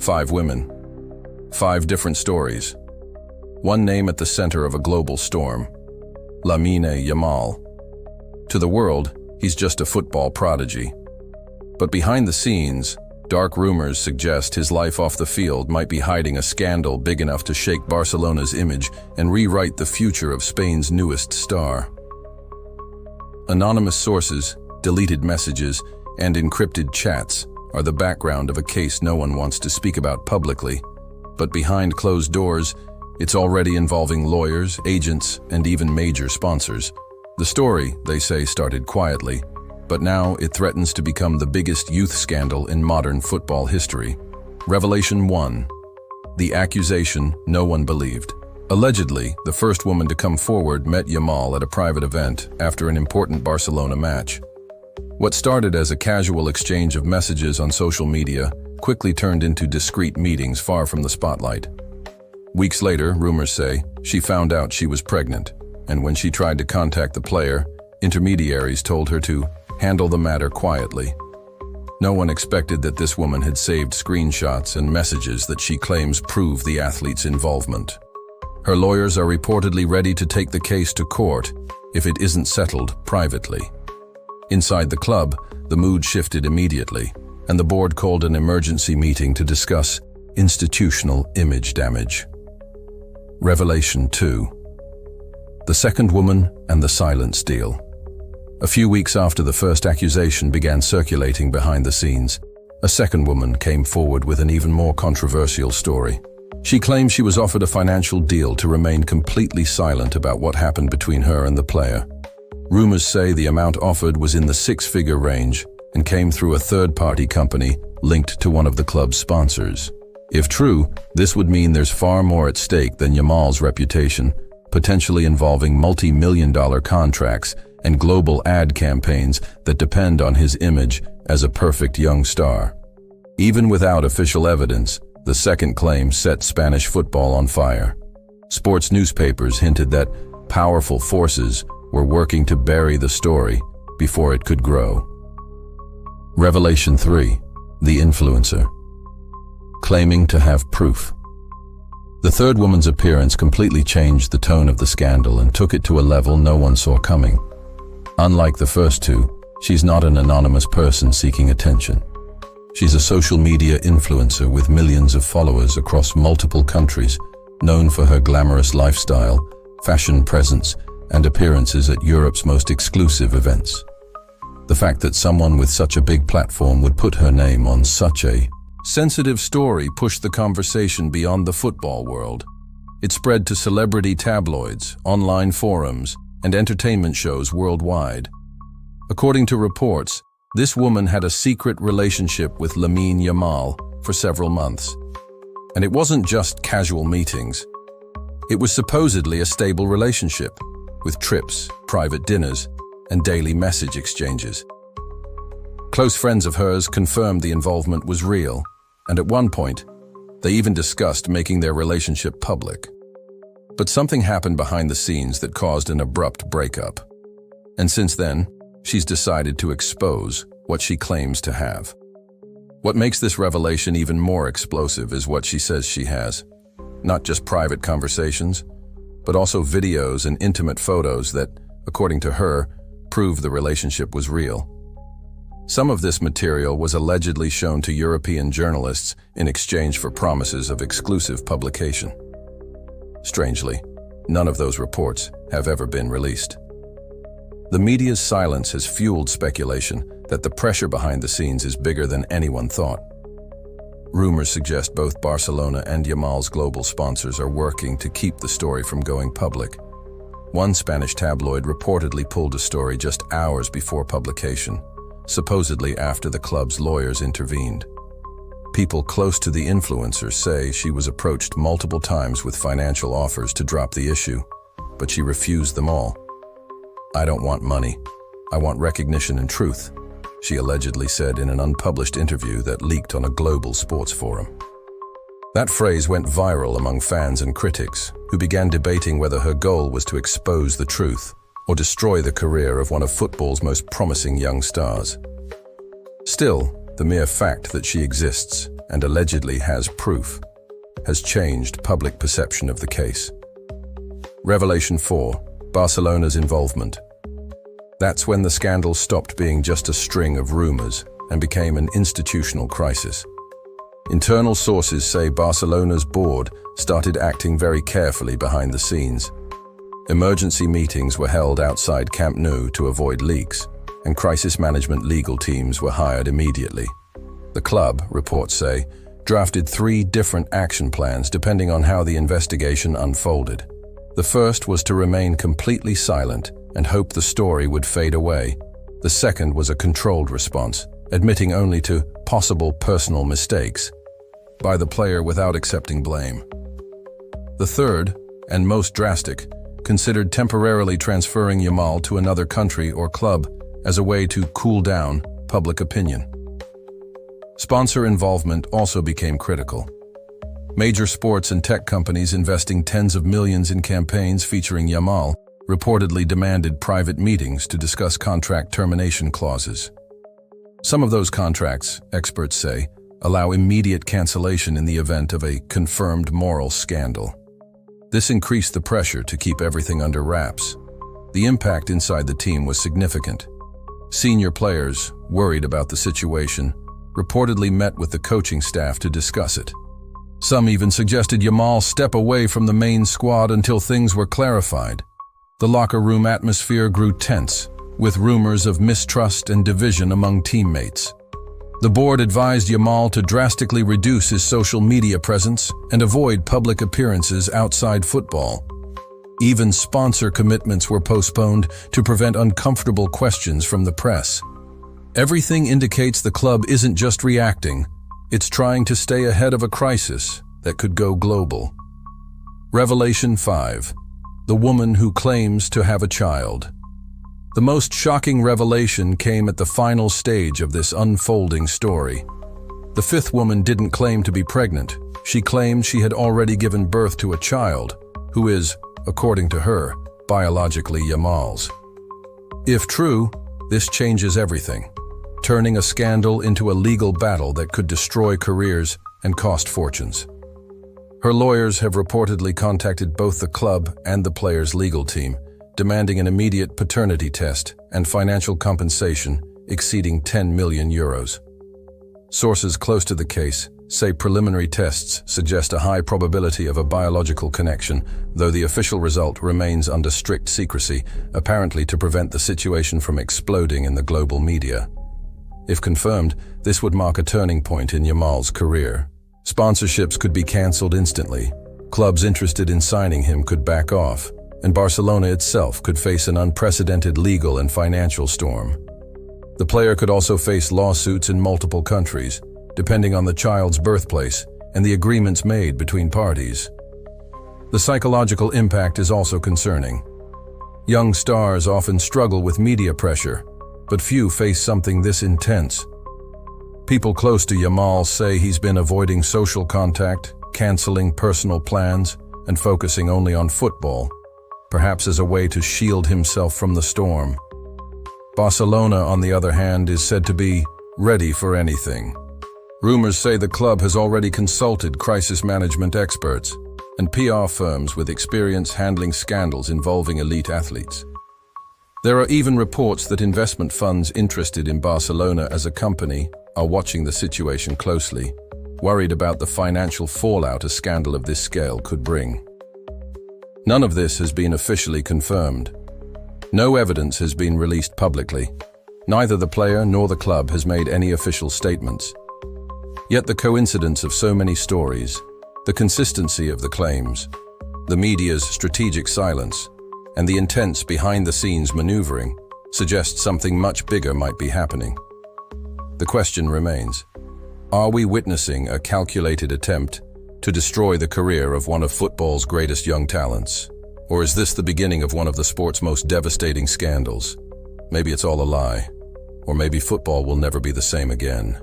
5 women. 5 different stories. One name at the center of a global storm. Lamine Yamal. To the world, he's just a football prodigy. But behind the scenes, dark rumors suggest his life off the field might be hiding a scandal big enough to shake Barcelona's image and rewrite the future of Spain's newest star. Anonymous sources, deleted messages, and encrypted chats are the background of a case no one wants to speak about publicly. But behind closed doors, it's already involving lawyers, agents, and even major sponsors. The story, they say, started quietly, but now it threatens to become the biggest youth scandal in modern football history. Revelation 1. The accusation no one believed. Allegedly, the first woman to come forward met Yamal at a private event after an important Barcelona match. What started as a casual exchange of messages on social media quickly turned into discreet meetings far from the spotlight. Weeks later, rumors say, she found out she was pregnant, and when she tried to contact the player, intermediaries told her to handle the matter quietly. No one expected that this woman had saved screenshots and messages that she claims prove the athlete's involvement. Her lawyers are reportedly ready to take the case to court if it isn't settled privately. Inside the club, the mood shifted immediately, and the board called an emergency meeting to discuss institutional image damage. Revelation 2. The second woman and the silence deal. A few weeks after the first accusation began circulating behind the scenes, a second woman came forward with an even more controversial story. She claimed she was offered a financial deal to remain completely silent about what happened between her and the player. Rumors say the amount offered was in the 6-figure range and came through a third-party company linked to one of the club's sponsors. If true, this would mean there's far more at stake than Yamal's reputation, potentially involving multi-million-dollar contracts and global ad campaigns that depend on his image as a perfect young star. Even without official evidence, the second claim set Spanish football on fire. Sports newspapers hinted that powerful forces were working to bury the story before it could grow. Revelation 3. The influencer. Claiming to have proof. The third woman's appearance completely changed the tone of the scandal and took it to a level no one saw coming. Unlike the first two, she's not an anonymous person seeking attention. She's a social media influencer with millions of followers across multiple countries, known for her glamorous lifestyle, fashion presence, and appearances at Europe's most exclusive events. The fact that someone with such a big platform would put her name on such a sensitive story pushed the conversation beyond the football world. It spread to celebrity tabloids, online forums, and entertainment shows worldwide. According to reports, this woman had a secret relationship with Lamine Yamal for several months. And it wasn't just casual meetings. It was supposedly a stable relationship, with trips, private dinners, and daily message exchanges. Close friends of hers confirmed the involvement was real, and at one point, they even discussed making their relationship public. But something happened behind the scenes that caused an abrupt breakup. And since then, she's decided to expose what she claims to have. What makes this revelation even more explosive is what she says she has. Not just private conversations, but also videos and intimate photos that, according to her, prove the relationship was real. Some of this material was allegedly shown to European journalists in exchange for promises of exclusive publication. Strangely, none of those reports have ever been released. The media's silence has fueled speculation that the pressure behind the scenes is bigger than anyone thought. Rumors suggest both Barcelona and Yamal's global sponsors are working to keep the story from going public. One Spanish tabloid reportedly pulled a story just hours before publication, supposedly after the club's lawyers intervened. People close to the influencer say she was approached multiple times with financial offers to drop the issue, but she refused them all. "I don't want money. I want recognition and truth," she allegedly said in an unpublished interview that leaked on a global sports forum. That phrase went viral among fans and critics, who began debating whether her goal was to expose the truth or destroy the career of one of football's most promising young stars. Still, the mere fact that she exists and allegedly has proof, has changed public perception of the case. Revelation 4. Barcelona's involvement. That's when the scandal stopped being just a string of rumors and became an institutional crisis. Internal sources say Barcelona's board started acting very carefully behind the scenes. Emergency meetings were held outside Camp Nou to avoid leaks, and crisis management legal teams were hired immediately. The club, reports say, drafted 3 different action plans depending on how the investigation unfolded. The first was to remain completely silent and hope the story would fade away. The second was a controlled response, admitting only to possible personal mistakes by the player without accepting blame. The third, and most drastic, considered temporarily transferring Yamal to another country or club as a way to cool down public opinion. Sponsor involvement also became critical. Major sports and tech companies investing tens of millions in campaigns featuring Yamal reportedly demanded private meetings to discuss contract termination clauses. Some of those contracts, experts say, allow immediate cancellation in the event of a confirmed moral scandal. This increased the pressure to keep everything under wraps. The impact inside the team was significant. Senior players, worried about the situation, reportedly met with the coaching staff to discuss it. Some even suggested Yamal step away from the main squad until things were clarified. The locker room atmosphere grew tense, with rumors of mistrust and division among teammates. The board advised Yamal to drastically reduce his social media presence and avoid public appearances outside football. Even sponsor commitments were postponed to prevent uncomfortable questions from the press. Everything indicates the club isn't just reacting, it's trying to stay ahead of a crisis that could go global. Revelation 5. The woman who claims to have a child. The most shocking revelation came at the final stage of this unfolding story. The 5th woman didn't claim to be pregnant. She claimed she had already given birth to a child, who is, according to her, biologically Yamal's. If true, this changes everything, turning a scandal into a legal battle that could destroy careers and cost fortunes. Her lawyers have reportedly contacted both the club and the players' legal team, demanding an immediate paternity test and financial compensation exceeding 10 million euros. Sources close to the case say preliminary tests suggest a high probability of a biological connection, though the official result remains under strict secrecy, apparently to prevent the situation from exploding in the global media. If confirmed, this would mark a turning point in Yamal's career. Sponsorships could be cancelled instantly, clubs interested in signing him could back off, and Barcelona itself could face an unprecedented legal and financial storm. The player could also face lawsuits in multiple countries, depending on the child's birthplace and the agreements made between parties. The psychological impact is also concerning. Young stars often struggle with media pressure, but few face something this intense. People close to Yamal say he's been avoiding social contact, canceling personal plans, and focusing only on football, perhaps as a way to shield himself from the storm. Barcelona, on the other hand, is said to be ready for anything. Rumors say the club has already consulted crisis management experts and PR firms with experience handling scandals involving elite athletes. There are even reports that investment funds interested in Barcelona as a company are watching the situation closely, worried about the financial fallout a scandal of this scale could bring. None of this has been officially confirmed. No evidence has been released publicly. Neither the player nor the club has made any official statements. Yet the coincidence of so many stories, the consistency of the claims, the media's strategic silence, and the intense behind-the-scenes maneuvering suggests something much bigger might be happening. The question remains, are we witnessing a calculated attempt to destroy the career of one of football's greatest young talents? Or is this the beginning of one of the sport's most devastating scandals? Maybe it's all a lie, or maybe football will never be the same again.